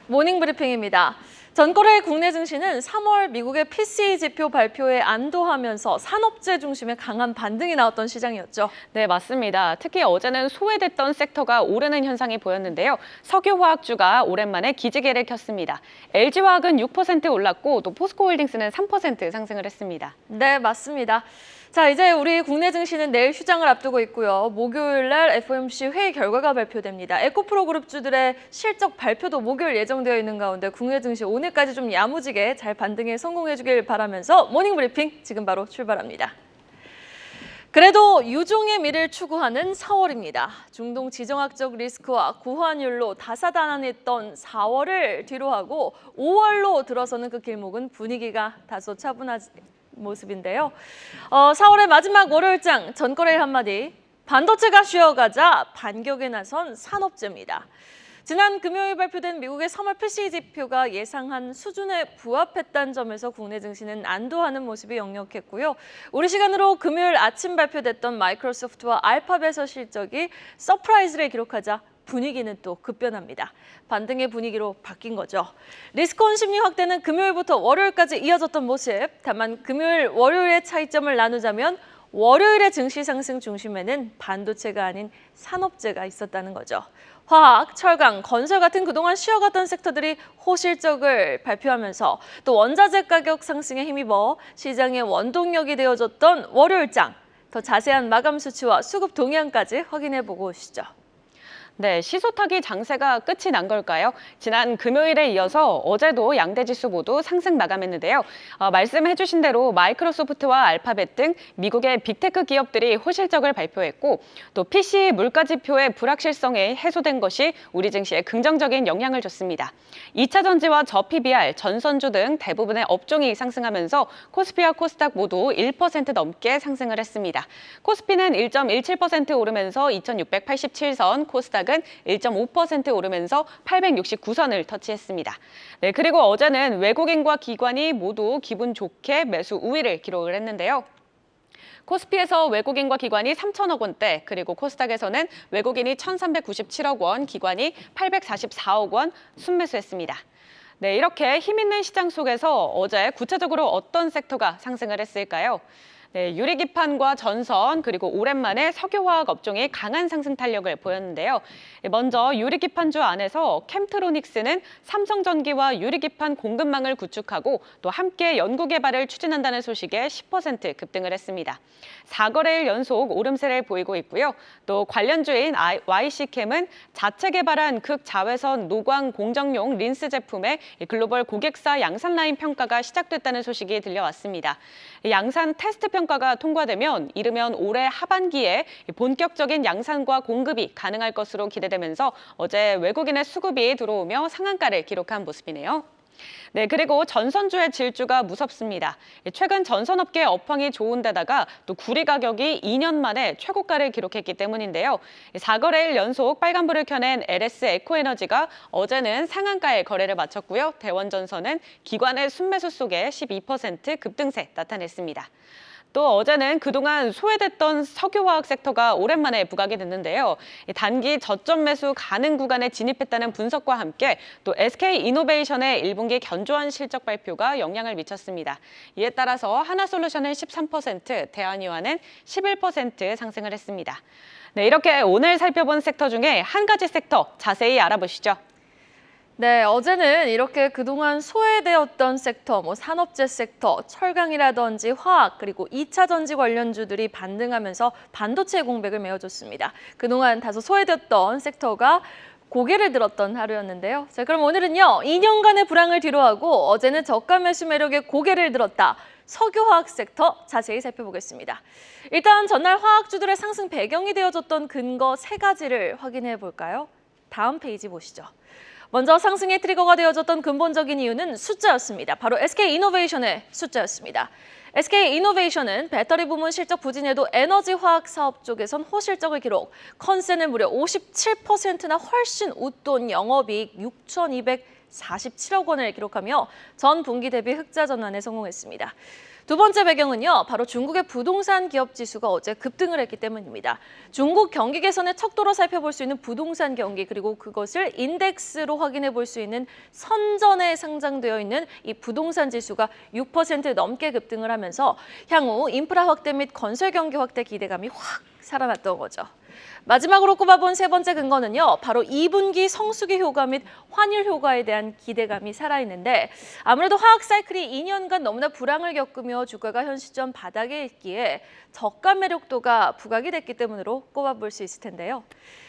모닝 브리핑입니다. 전거래 국내 증시는 3월 미국의 PCE 지표 발표에 안도하면서 산업재 중심의 강한 반등이 나왔던 시장이었죠. 네, 맞습니다. 특히 어제는 소외됐던 섹터가 오르는 현상이 보였는데요. 석유화학주가 오랜만에 기지개를 켰습니다. LG화학은 6% 올랐고 또 포스코홀딩스는 3% 상승을 했습니다. 네, 맞습니다. 자, 이제 우리 국내 증시는 내일 휴장을 앞두고 있고요. 목요일 날 FOMC 회의 결과가 발표됩니다. 에코프로 그룹주들의 실적 발표도 목요일 예정되어 있는 가운데 국내 증시 오늘까지 좀 야무지게 잘 반등에 성공해 주길 바라면서 모닝 브리핑 지금 바로 출발합니다. 그래도 유종의 미를 추구하는 4월입니다. 중동 지정학적 리스크와 고환율로 다사다난했던 4월을 뒤로하고 5월로 들어서는 그 길목은 분위기가 다소 차분한 모습인데요. 4월의 마지막 월요일장 전거래일 한마디, 반도체가 쉬어가자 반격에 나선 산업재입니다. 지난 금요일 발표된 미국의 3월 PCE 지표가 예상한 수준에 부합했다는 점에서 국내 증시는 안도하는 모습이 역력했고요. 우리 시간으로 금요일 아침 발표됐던 마이크로소프트와 알파벳의 실적이 서프라이즈를 기록하자 분위기는 또 급변합니다. 반등의 분위기로 바뀐 거죠. 리스크온 심리 확대는 금요일부터 월요일까지 이어졌던 모습. 다만 금요일, 월요일의 차이점을 나누자면 월요일의 증시 상승 중심에는 반도체가 아닌 산업재가 있었다는 거죠. 화학, 철강, 건설 같은 그동안 쉬어갔던 섹터들이 호실적을 발표하면서 또 원자재 가격 상승에 힘입어 시장의 원동력이 되어줬던 월요일장. 더 자세한 마감 수치와 수급 동향까지 확인해보고 오시죠. 네, 시소타기 장세가 끝이 난 걸까요? 지난 금요일에 이어서 어제도 양대지수 모두 상승 마감했는데요. 말씀해주신 대로 마이크로소프트와 알파벳 등 미국의 빅테크 기업들이 호실적을 발표했고 또 PC 물가지표의 불확실성이 해소된 것이 우리 증시에 긍정적인 영향을 줬습니다. 2차 전지와 저PBR, 전선주 등 대부분의 업종이 상승하면서 코스피와 코스닥 모두 1% 넘게 상승을 했습니다. 코스피는 1.17% 오르면서 2,687선, 코스닥 은 1.5% 오르면서 869선을 터치했습니다. 네, 그리고 어제는 외국인과 기관이 모두 기분 좋게 매수 우위를 기록을 했는데요. 코스피에서 외국인과 기관이 3천억 원대, 그리고 코스닥에서는 외국인이 1,397억 원, 기관이 844억 원 순매수했습니다. 네, 이렇게 힘있는 시장 속에서 어제 구체적으로 어떤 섹터가 상승을 했을까요? 네, 유리기판과 전선 그리고 오랜만에 석유화학 업종이 강한 상승 탄력을 보였는데요. 먼저 유리기판주 안에서 캠트로닉스는 삼성전기와 유리기판 공급망을 구축하고 또 함께 연구개발을 추진한다는 소식에 10% 급등을 했습니다. 4거래일 연속 오름세를 보이고 있고요. 또 관련주인 YC캠은 자체 개발한 극자외선 노광 공정용 린스 제품의 글로벌 고객사 양산 라인 평가가 시작됐다는 소식이 들려왔습니다. 양산 테스트 평가가 통과되면 이르면 올해 하반기에 본격적인 양산과 공급이 가능할 것으로 기대되면서 어제 외국인의 수급이 들어오며 상한가를 기록한 모습이네요. 네, 그리고 전선주의 질주가 무섭습니다. 최근 전선업계 업황이 좋은 데다가 또 구리 가격이 2년 만에 최고가를 기록했기 때문인데요. 4거래일 연속 빨간불을 켜낸 LS 에코에너지가 어제는 상한가에 거래를 마쳤고요. 대원전선은 기관의 순매수 속에 12% 급등세 나타냈습니다. 또 어제는 그동안 소외됐던 석유화학 섹터가 오랜만에 부각이 됐는데요. 단기 저점 매수 가능 구간에 진입했다는 분석과 함께 또 SK이노베이션의 1분기 견조한 실적 발표가 영향을 미쳤습니다. 이에 따라서 하나솔루션은 13%, 대한유화는 11% 상승을 했습니다. 네, 이렇게 오늘 살펴본 섹터 중에 한 가지 섹터 자세히 알아보시죠. 네, 어제는 이렇게 그동안 소외되었던 섹터, 산업재 섹터, 철강이라든지 화학, 그리고 2차 전지 관련주들이 반등하면서 반도체 공백을 메워줬습니다. 그동안 다소 소외됐던 섹터가 고개를 들었던 하루였는데요. 자, 그럼 오늘은요, 2년간의 불황을 뒤로하고 어제는 저가 매수 매력에 고개를 들었다. 석유화학 섹터 자세히 살펴보겠습니다. 일단 전날 화학주들의 상승 배경이 되어줬던 근거 3가지를 확인해 볼까요? 다음 페이지 보시죠. 먼저 상승의 트리거가 되어줬던 근본적인 이유는 숫자였습니다. 바로 SK이노베이션의 숫자였습니다. SK이노베이션은 배터리 부문 실적 부진에도 에너지 화학 사업 쪽에선 호실적을 기록, 컨센은 무려 57%나 훨씬 웃돈 영업이익 6,247억 원을 기록하며 전 분기 대비 흑자 전환에 성공했습니다. 두 번째 배경은요, 바로 중국의 부동산 기업 지수가 어제 급등을 했기 때문입니다. 중국 경기 개선의 척도로 살펴볼 수 있는 부동산 경기, 그리고 그것을 인덱스로 확인해 볼 수 있는 선전에 상장되어 있는 이 부동산 지수가 6% 넘게 급등을 하면서 향후 인프라 확대 및 건설 경기 확대 기대감이 확 살아났던 거죠. 마지막으로 꼽아본 세 번째 근거는요, 바로 2분기 성수기 효과 및 환율 효과에 대한 기대감이 살아있는데, 아무래도 화학 사이클이 2년간 너무나 불황을 겪으며 주가가 현 시점 바닥에 있기에 저가 매력도가 부각이 됐기 때문으로 꼽아볼 수 있을 텐데요.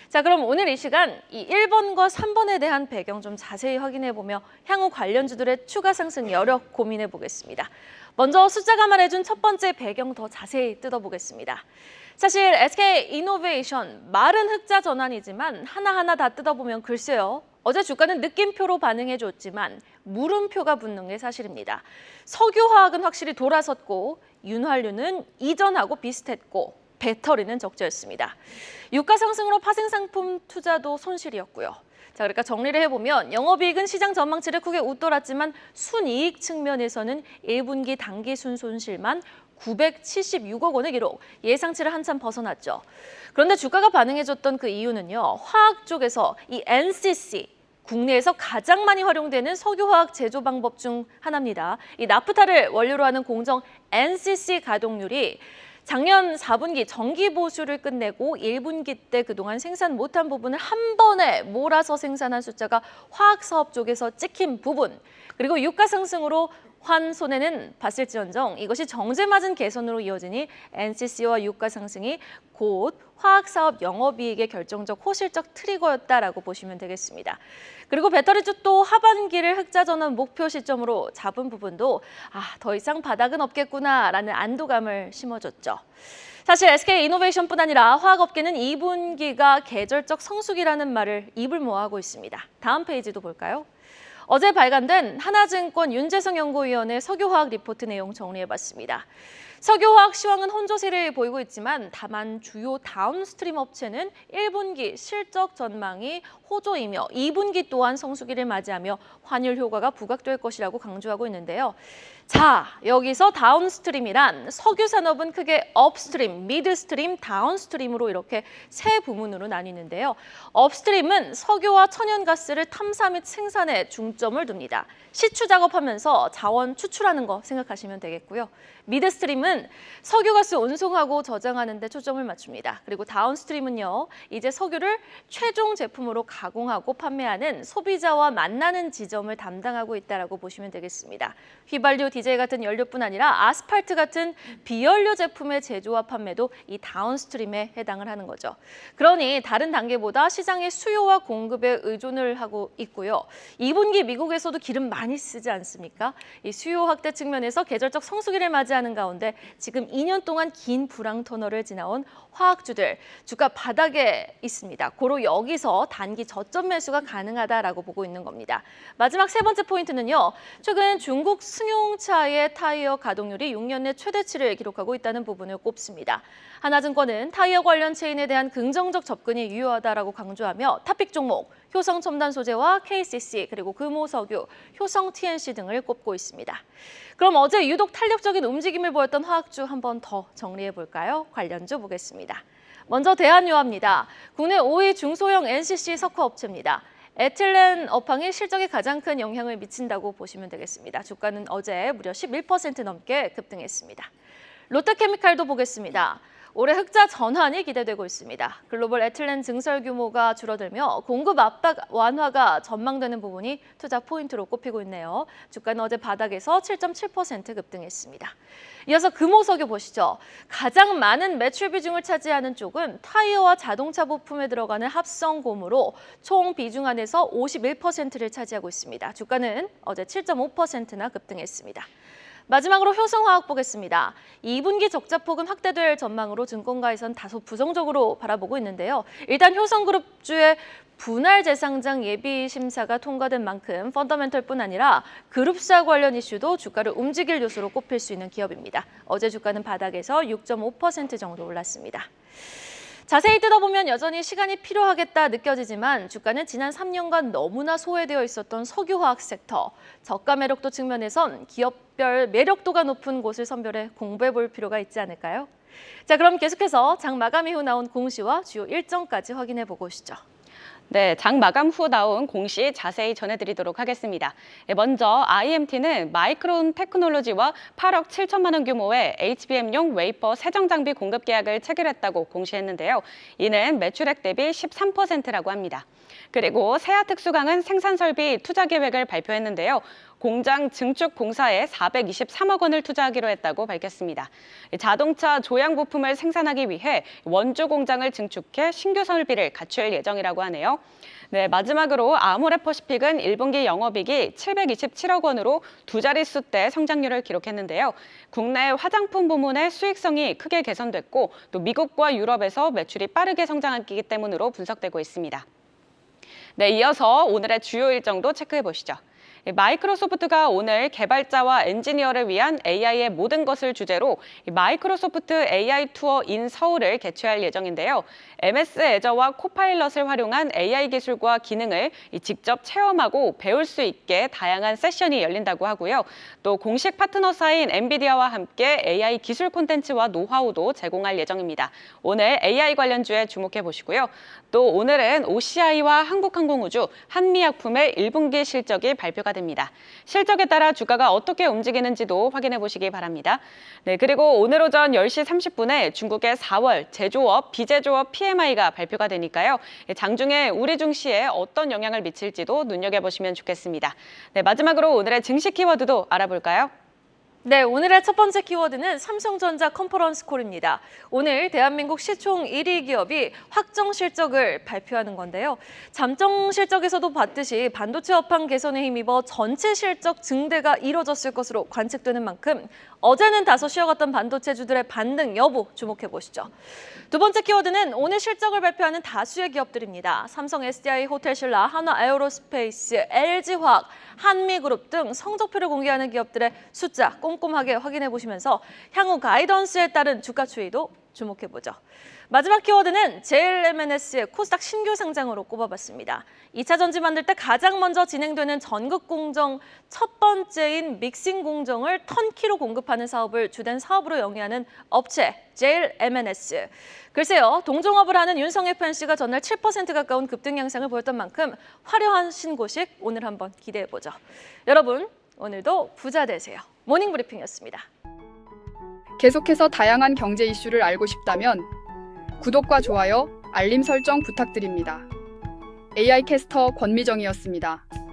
자, 그럼 오늘 이 시간 이 1번과 3번에 대한 배경 좀 자세히 확인해보며 향후 관련주들의 추가 상승 여력 고민해 보겠습니다. 먼저 숫자가 말해준 첫 번째 배경 더 자세히 뜯어보겠습니다. 사실 SK이노베이션 말은 흑자 전환이지만 하나하나 다 뜯어보면 글쎄요. 어제 주가는 느낌표로 반응해줬지만 물음표가 붙는 게 사실입니다. 석유화학은 확실히 돌아섰고 윤활유는 이전하고 비슷했고 배터리는 적자였습니다. 유가 상승으로 파생상품 투자도 손실이었고요. 자, 그러니까 정리를 해보면 영업이익은 시장 전망치를 크게 웃돌았지만 순이익 측면에서는 1분기 당기 순손실만 976억 원을 기록, 예상치를 한참 벗어났죠. 그런데 주가가 반응해줬던 그 이유는요, 화학 쪽에서 이 NCC, 국내에서 가장 많이 활용되는 석유화학 제조 방법 중 하나입니다. 이 나프타를 원료로 하는 공정 NCC 가동률이 작년 4분기 정기 보수를 끝내고 1분기 때 그동안 생산 못한 부분을 한 번에 몰아서 생산한 숫자가 화학 사업 쪽에서 찍힌 부분, 그리고 유가 상승으로 환 손해는 봤을지언정 이것이 정제마진 개선으로 이어지니 NCC와 유가 상승이 곧 화학사업 영업이익의 결정적 호실적 트리거였다라고 보시면 되겠습니다. 그리고 배터리 쪽도 하반기를 흑자 전환 목표 시점으로 잡은 부분도 더 이상 바닥은 없겠구나라는 안도감을 심어줬죠. 사실 SK이노베이션뿐 아니라 화학업계는 2분기가 계절적 성수기라는 말을 입을 모아하고 있습니다. 다음 페이지도 볼까요? 어제 발간된 하나증권 윤재성 연구위원의 석유화학 리포트 내용 정리해봤습니다. 석유화학 시황은 혼조세를 보이고 있지만 다만 주요 다운스트림 업체는 1분기 실적 전망이 호조이며 2분기 또한 성수기를 맞이하며 환율 효과가 부각될 것이라고 강조하고 있는데요. 자, 여기서 다운스트림이란 석유 산업은 크게 업스트림, 미드스트림, 다운스트림으로 이렇게 세 부문으로 나뉘는데요. 업스트림은 석유와 천연가스를 탐사 및 생산에 중점을 둡니다. 시추 작업하면서 자원 추출하는 거 생각하시면 되겠고요. 미드스트림은 석유가스 운송하고 저장하는 데 초점을 맞춥니다. 그리고 다운스트림은요, 이제 석유를 최종 제품으로 가공하고 판매하는 소비자와 만나는 지점을 담당하고 있다고 보시면 되겠습니다. 휘발유, 디젤 같은 연료뿐 아니라 아스팔트 같은 비연료 제품의 제조와 판매도 이 다운스트림에 해당을 하는 거죠. 그러니 다른 단계보다 시장의 수요와 공급에 의존을 하고 있고요. 2분기 미국에서도 기름 많이 쓰지 않습니까? 이 수요 확대 측면에서 계절적 성수기를 맞이하는 가운데 지금 2년 동안 긴 불황 터널을 지나온 화학주들 주가 바닥에 있습니다. 고로 여기서 단기 저점 매수가 가능하다라고 보고 있는 겁니다. 마지막 세 번째 포인트는요. 최근 중국 승용차의 타이어 가동률이 6년 내 최대치를 기록하고 있다는 부분을 꼽습니다. 하나증권은 타이어 관련 체인에 대한 긍정적 접근이 유효하다라고 강조하며 탑픽 종목 효성 첨단 소재와 KCC 그리고 금호석유, 효성 TNC 등을 꼽고 있습니다. 그럼 어제 유독 탄력적인 움직임을 보였던 화학주 한 번 더 정리해 볼까요? 관련주 보겠습니다. 먼저 대한유화입니다. 국내 5위 중소형 NCC 석화 업체입니다. 에틸렌 업황이 실적에 가장 큰 영향을 미친다고 보시면 되겠습니다. 주가는 어제 무려 11% 넘게 급등했습니다. 롯데케미칼도 보겠습니다. 올해 흑자 전환이 기대되고 있습니다. 글로벌 에틸렌 증설 규모가 줄어들며 공급 압박 완화가 전망되는 부분이 투자 포인트로 꼽히고 있네요. 주가는 어제 바닥에서 7.7% 급등했습니다. 이어서 금호석유 보시죠. 가장 많은 매출 비중을 차지하는 쪽은 타이어와 자동차 부품에 들어가는 합성고무로 총 비중 안에서 51%를 차지하고 있습니다. 주가는 어제 7.5%나 급등했습니다. 마지막으로 효성화학 보겠습니다. 2분기 적자폭은 확대될 전망으로 증권가에선 다소 부정적으로 바라보고 있는데요. 일단 효성그룹주의 분할 재상장 예비 심사가 통과된 만큼 펀더멘털뿐 아니라 그룹사 관련 이슈도 주가를 움직일 요소로 꼽힐 수 있는 기업입니다. 어제 주가는 바닥에서 6.5% 정도 올랐습니다. 자세히 뜯어보면 여전히 시간이 필요하겠다 느껴지지만 주가는 지난 3년간 너무나 소외되어 있었던 석유화학 섹터, 저가 매력도 측면에선 기업별 매력도가 높은 곳을 선별해 공부해 볼 필요가 있지 않을까요? 자, 그럼 계속해서 장 마감 이후 나온 공시와 주요 일정까지 확인해 보고 오시죠. 네, 장 마감 후 나온 공시 자세히 전해드리도록 하겠습니다. 먼저 IMT는 마이크론 테크놀로지와 8억 7천만 원 규모의 HBM용 웨이퍼 세정 장비 공급 계약을 체결했다고 공시했는데요. 이는 매출액 대비 13%라고 합니다. 그리고 세아특수강은 생산 설비 투자 계획을 발표했는데요. 공장 증축 공사에 423억 원을 투자하기로 했다고 밝혔습니다. 자동차 조향 부품을 생산하기 위해 원주 공장을 증축해 신규 설비를 갖출 예정이라고 하네요. 네, 마지막으로 아모레퍼시픽은 1분기 영업이익이 727억 원으로 두 자릿수대 성장률을 기록했는데요. 국내 화장품 부문의 수익성이 크게 개선됐고 또 미국과 유럽에서 매출이 빠르게 성장하기 때문으로 분석되고 있습니다. 네, 이어서 오늘의 주요 일정도 체크해 보시죠. 마이크로소프트가 오늘 개발자와 엔지니어를 위한 AI의 모든 것을 주제로 마이크로소프트 AI 투어 인 서울을 개최할 예정인데요. MS 애저와 코파일럿을 활용한 AI 기술과 기능을 직접 체험하고 배울 수 있게 다양한 세션이 열린다고 하고요. 또 공식 파트너사인 엔비디아와 함께 AI 기술 콘텐츠와 노하우도 제공할 예정입니다. 오늘 AI 관련주에 주목해 보시고요. 또 오늘은 OCI와 한국항공우주, 한미약품의 1분기 실적이 발표가 됩니다. 실적에 따라 주가가 어떻게 움직이는지도 확인해 보시기 바랍니다. 네, 그리고 오늘 오전 10시 30분에 중국의 4월 제조업, 비제조업 PMI가 발표가 되니까요. 장중에 우리 증시에 어떤 영향을 미칠지도 눈여겨보시면 좋겠습니다. 네, 마지막으로 오늘의 증시 키워드도 알아볼까요? 네, 오늘의 첫 번째 키워드는 삼성전자 컨퍼런스 콜입니다. 오늘 대한민국 시총 1위 기업이 확정 실적을 발표하는 건데요. 잠정 실적에서도 봤듯이 반도체 업황 개선에 힘입어 전체 실적 증대가 이뤄졌을 것으로 관측되는 만큼 어제는 다소 쉬어갔던 반도체주들의 반등 여부 주목해 보시죠. 두 번째 키워드는 오늘 실적을 발표하는 다수의 기업들입니다. 삼성 SDI 호텔신라, 한화에어로스페이스, LG화학, 한미그룹 등 성적표를 공개하는 기업들의 숫자 꼼꼼하게 확인해 보시면서 향후 가이던스에 따른 주가 추이도 주목해 보죠. 마지막 키워드는 JLMNS의 코스닥 신규 상장으로 꼽아봤습니다. 2차 전지 만들 때 가장 먼저 진행되는 전극 공정 첫 번째인 믹싱 공정을 턴키로 공급하는 사업을 주된 사업으로 영위하는 업체 JLMNS. 글쎄요, 동종업을 하는 윤성애 FNC가 전날 7% 가까운 급등 양상을 보였던 만큼 화려한 신고식 오늘 한번 기대해보죠. 여러분, 오늘도 부자 되세요. 모닝브리핑이었습니다. 계속해서 다양한 경제 이슈를 알고 싶다면 구독과 좋아요, 알림 설정 부탁드립니다. AI 캐스터 권미정이었습니다.